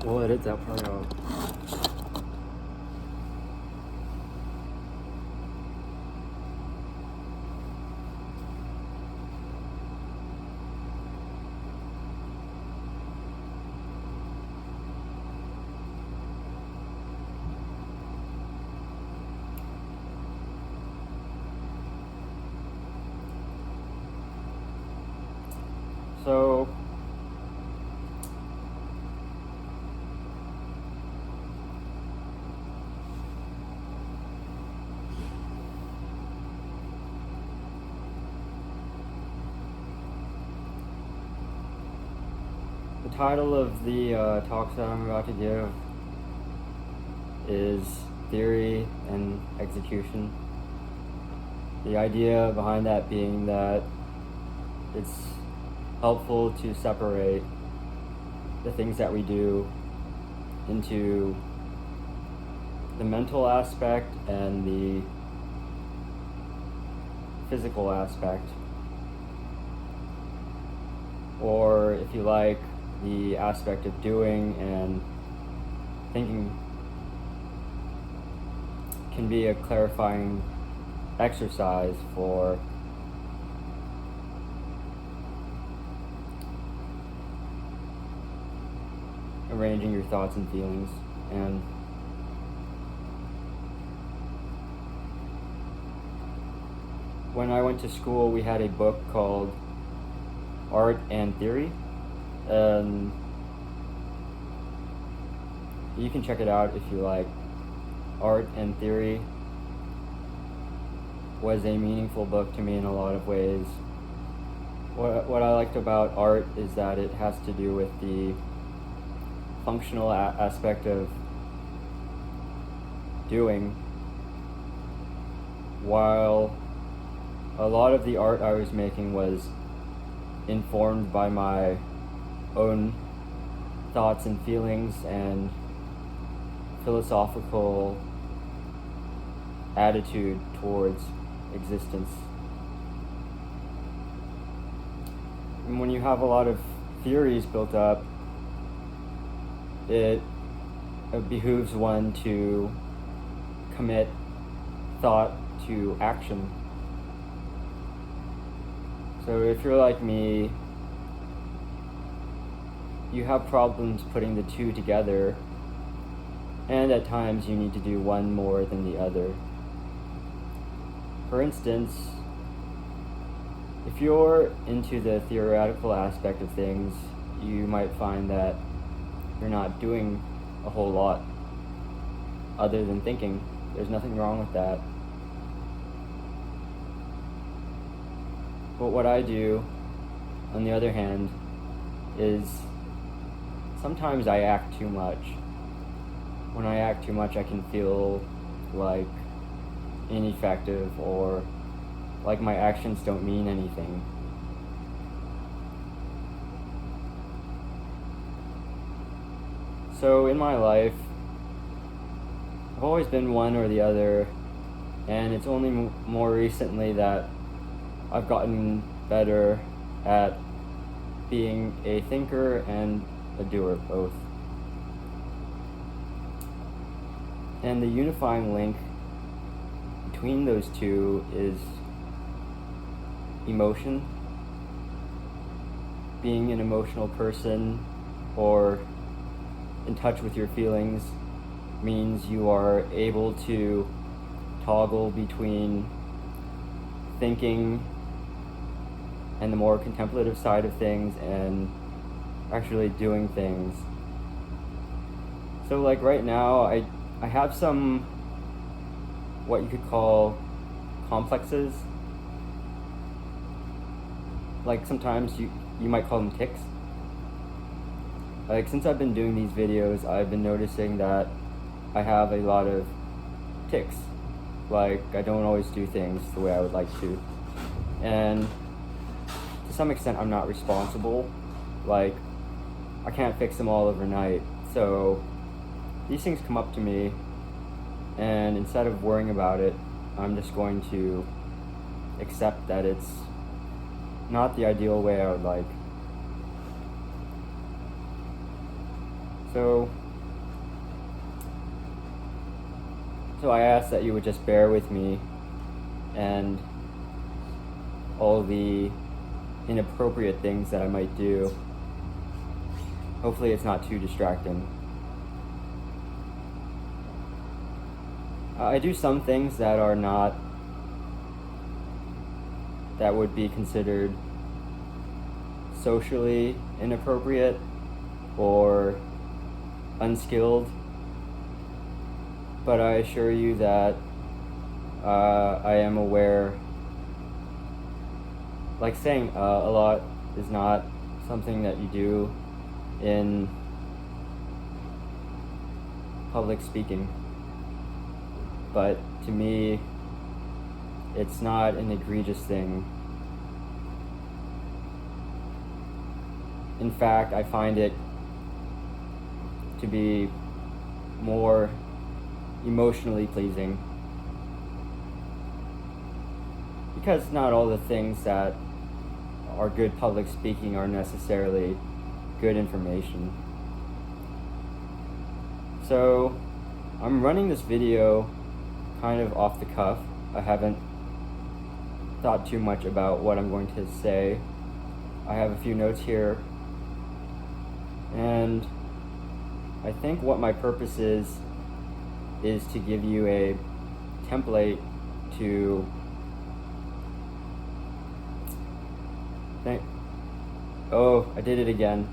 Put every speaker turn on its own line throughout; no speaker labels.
We'll edit that part out. So the title of the talks that I'm about to give is Theory and Execution. The idea behind that being that it's helpful to separate the things that we do into the mental aspect and the physical aspect, or if you like, the aspect of doing and thinking can be a clarifying exercise for arranging your thoughts and feelings. And when I went to school, we had a book called Art and Theory, and you can check it out if you like. Art and Theory was a meaningful book to me in a lot of ways. What I liked about art is that it has to do with the functional aspect of doing, while a lot of the art I was making was informed by my own thoughts and feelings and philosophical attitude towards existence. And when you have a lot of theories built up, it behooves one to commit thought to action. So if you're like me, you have problems putting the two together, and at times you need to do one more than the other. For instance, if you're into the theoretical aspect of things, you might find that you're not doing a whole lot other than thinking. There's nothing wrong with that. But what I do, on the other hand, is sometimes I act too much. When I act too much, I can feel like ineffective or like my actions don't mean anything. So in my life, I've always been one or the other, and it's only more recently that I've gotten better at being a thinker and a doer both. And the unifying link between those two is emotion. Being an emotional person or in touch with your feelings means you are able to toggle between thinking and the more contemplative side of things and actually doing things. So like right now, I have some what you could call complexes. Like sometimes you might call them tics. Like since I've been doing these videos, I've been noticing that I have a lot of tics. Like I don't always do things the way I would like to. And to some extent I'm not responsible. Like I can't fix them all overnight. So these things come up to me, and instead of worrying about it, I'm just going to accept that it's not the ideal way I would like. So I ask that you would just bear with me and all the inappropriate things that I might do. Hopefully it's not too distracting. I do some things that are not, that would be considered socially inappropriate or unskilled, but I assure you that I am aware, like saying a lot is not something that you do in public speaking, but to me it's not an egregious thing. In fact, I find it to be more emotionally pleasing, because not all the things that are good public speaking are necessarily good information. So I'm running this video kind of off the cuff. I haven't thought too much about what I'm going to say. I have a few notes here, and I think what my purpose is to give you a template to oh, I did it again.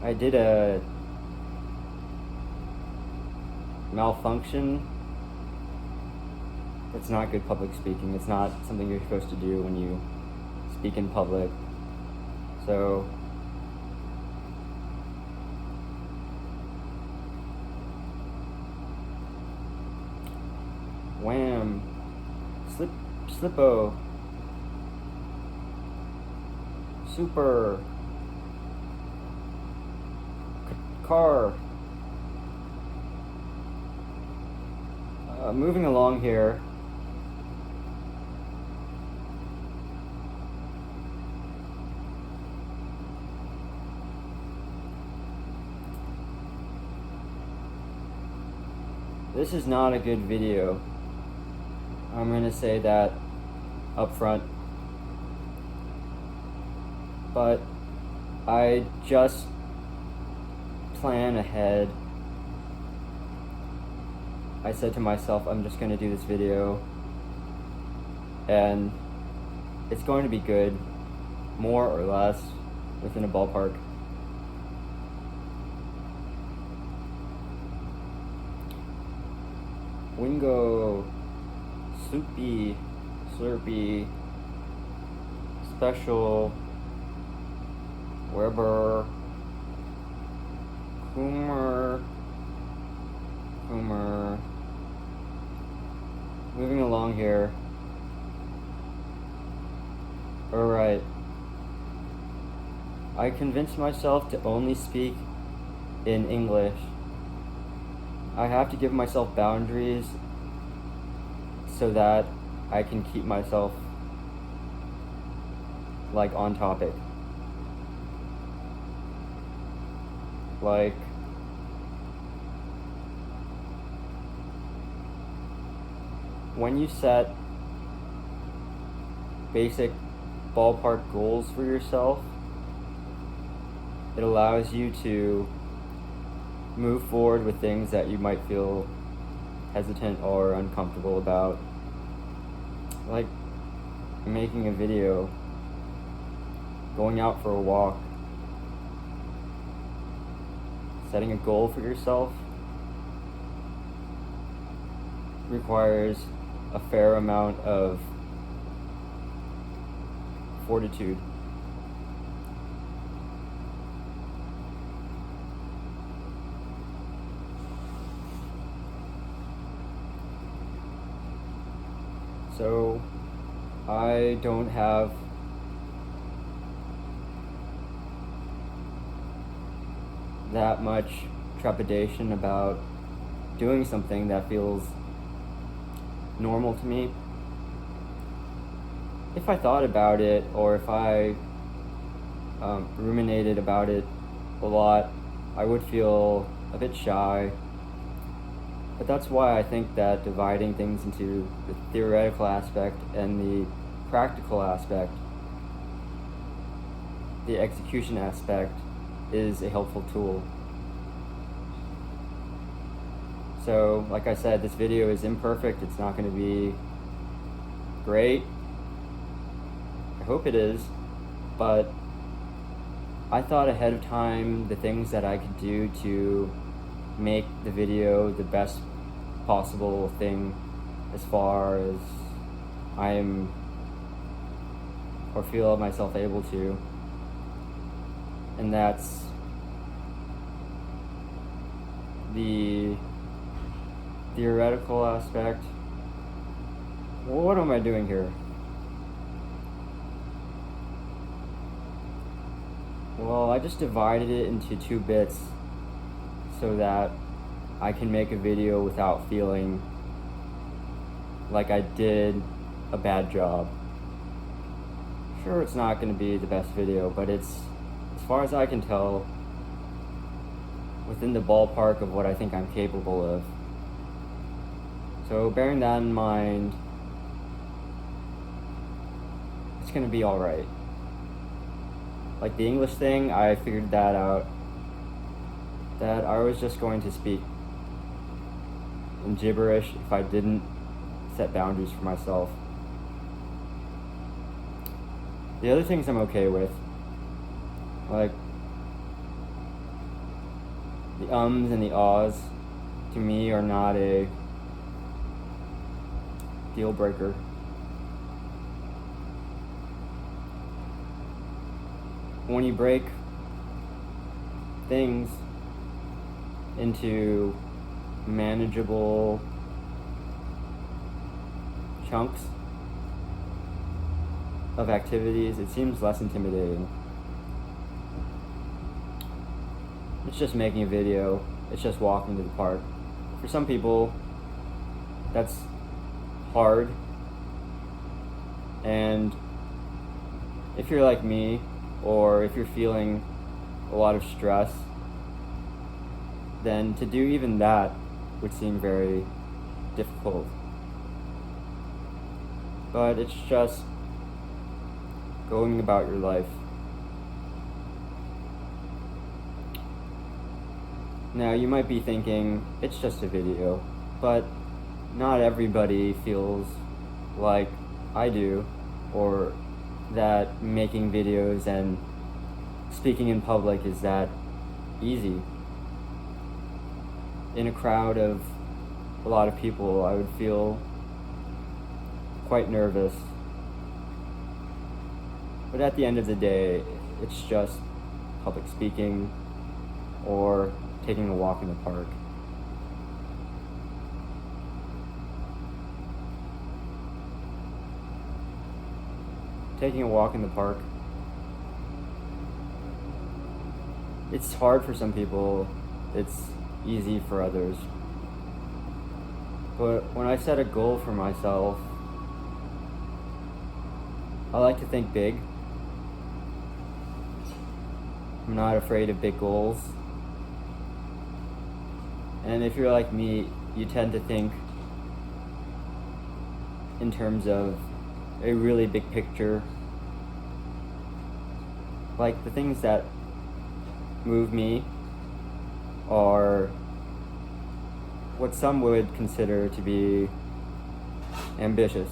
I did a malfunction. It's not good public speaking. It's not something you're supposed to do when you speak in public. So wham, slippo, super, car. Moving along here. This is not a good video. I'm going to say that up front. But I just plan ahead. I said to myself, I'm just going to do this video and it's going to be good, more or less, within a ballpark. Wingo, Soupy, Slurpee, Special, Weber, Coomer. Moving along here. Alright. I convinced myself to only speak in English. I have to give myself boundaries so that I can keep myself like on topic. Like when you set basic ballpark goals for yourself, it allows you to move forward with things that you might feel hesitant or uncomfortable about, like making a video, going out for a walk, setting a goal for yourself requires a fair amount of fortitude. So I don't have that much trepidation about doing something that feels normal to me. If I thought about it, or if I ruminated about it a lot, I would feel a bit shy. But that's why I think that dividing things into the theoretical aspect and the practical aspect, the execution aspect, is a helpful tool. So, like I said, this video is imperfect. It's not going to be great. I hope it is. But I thought ahead of time the things that I could do to make the video the best possible thing as far as I am or feel myself able to. And that's the theoretical aspect. Well, what am I doing here? Well, I just divided it into 2 bits so that I can make a video without feeling like I did a bad job. Sure, it's not going to be the best video, but it's, as far as I can tell, within the ballpark of what I think I'm capable of. So bearing that in mind, it's going to be alright. Like the English thing, I figured that out, that I was just going to speak in gibberish if I didn't set boundaries for myself. The other things I'm okay with, like the ums and the ahs, to me are not a deal breaker. When you break things into manageable chunks of activities, it seems less intimidating. It's just making a video, it's just walking to the park. For some people, that's hard, and if you're like me, or if you're feeling a lot of stress, then to do even that would seem very difficult. But it's just going about your life. Now you might be thinking, it's just a video, but not everybody feels like I do, or that making videos and speaking in public is that easy. In a crowd of a lot of people, I would feel quite nervous. But at the end of the day, it's just public speaking or taking a walk in the park. Taking a walk in the park, it's hard for some people, it's easy for others. But when I set a goal for myself, I like to think big. I'm not afraid of big goals. And if you're like me, you tend to think in terms of a really big picture. Like the things that move me are what some would consider to be ambitious.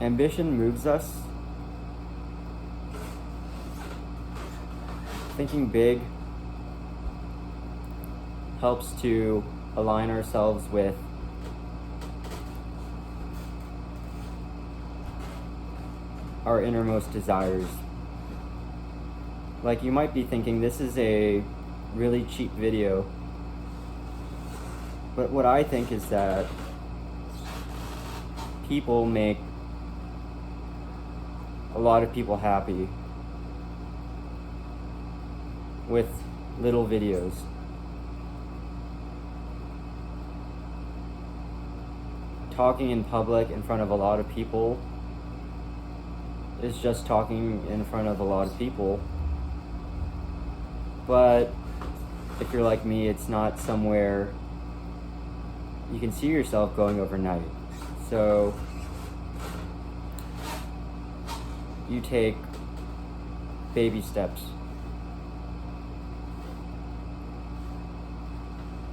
Ambition moves us. Thinking big helps to align ourselves with our innermost desires. Like you might be thinking, this is a really cheap video. But what I think is that people make a lot of people happy with little videos. Talking in public in front of a lot of people is just talking in front of a lot of people. But if you're like me, it's not somewhere you can see yourself going overnight. So you take baby steps.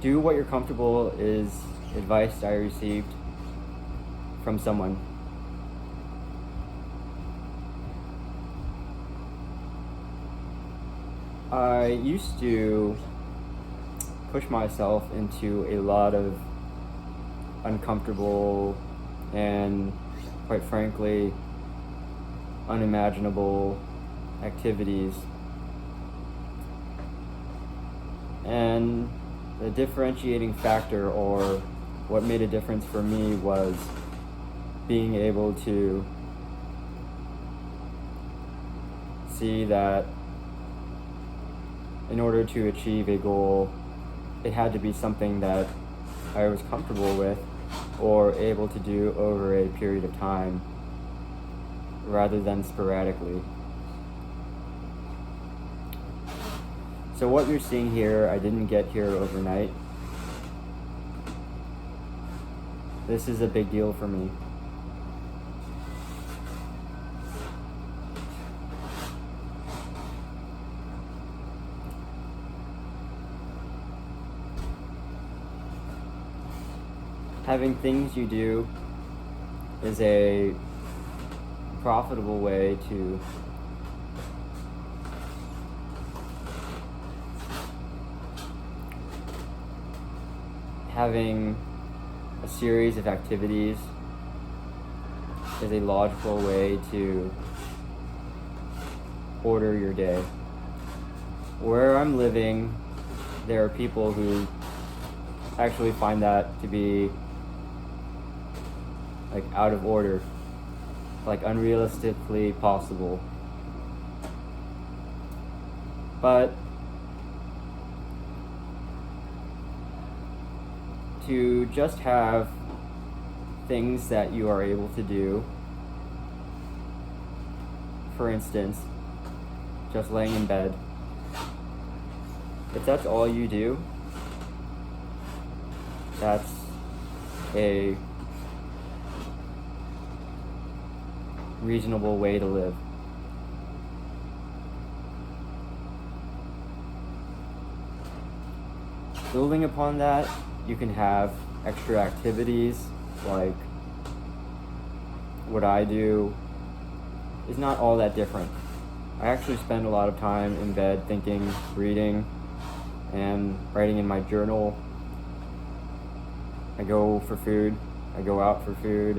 Do what you're comfortable is advice I received from someone. I used to push myself into a lot of uncomfortable and, quite frankly, unimaginable activities. And the differentiating factor, or what made a difference for me, was being able to see that in order to achieve a goal, it had to be something that I was comfortable with or able to do over a period of time rather than sporadically. So what you're seeing here, I didn't get here overnight. This is a big deal for me. Having things you do is a profitable way to having a series of activities is a logical way to order your day. Where I'm living, there are people who actually find that to be like out of order, like unrealistically possible. But to just have things that you are able to do, for instance, just laying in bed, if that's all you do, that's a reasonable way to live. Building upon that, you can have extra activities, like what I do is not all that different. I actually spend a lot of time in bed thinking, reading, and writing in my journal. I go for food. I go out for food.